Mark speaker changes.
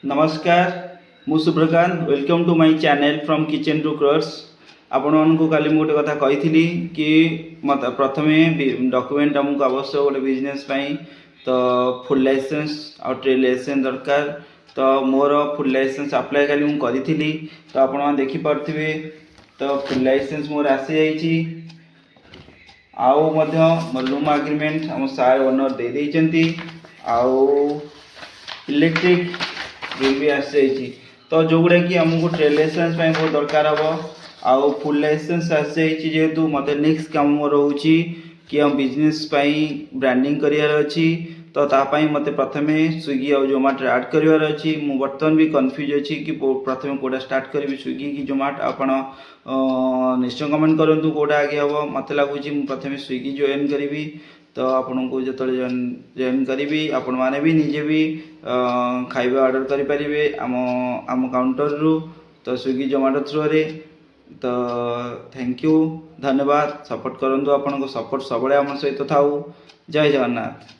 Speaker 1: नमस्कार मु Subrakant welcome to my channel from kitchen to crafts. आपण मानक काली मु गोटे कथा कही कि मत प्रथमे डॉक्यूमेंट आमको आवश्यक गोटे बिजनेस तो फुल लाइसेंस और ट्रेड लाइसेंस दरकार। तो मोर फुल लाइसेंस अप्लाई काली मु करी तो आपण देखि पारथिबे। तो फुल लाइसेंस मोर आसी जाइछि आउ मध्य मोर रूम एग्रीमेंट हम सार ओनर दे देइचंती आउ इलेक्ट्रिक बिल भी आसी जाइछि। तो जोगुड़ा कि आमको ट्रेड लाइसेंस बहुत दरकार हम आउ फुल लाइसेंस आसी जाइछि जेहेतु मते नेक्स्ट काम मोर होउछि कि हम बिजनेस ब्रांडिंग करियार अछि। तो तापाई मते प्रथमे स्विगी और जोमाटो ऐड करिवार अछि। मु बर्तमान भी कन्फ्यूज अछि कि प्रथमे कोडा स्टार्ट करिवि स्विगी कि जोमाटो। आपण निश्चय कमेंट करंतु कोडा आगे हबो। मते लागुछि मु प्रथमे स्विगी जॉइन करिवि। तो आपन को जतले जॉइन करिवि आपण माने भी निजे भी खाଇବା ऑर्डर करि परिबे आम काउंटर रु। तो स्विगी जोमाटो थ्रू रे। तो थैंक यू धन्यवाद। सपोर्ट करंतु। आपण को सपोर्ट सबले हम सहित थाउ। जय जगन्नाथ।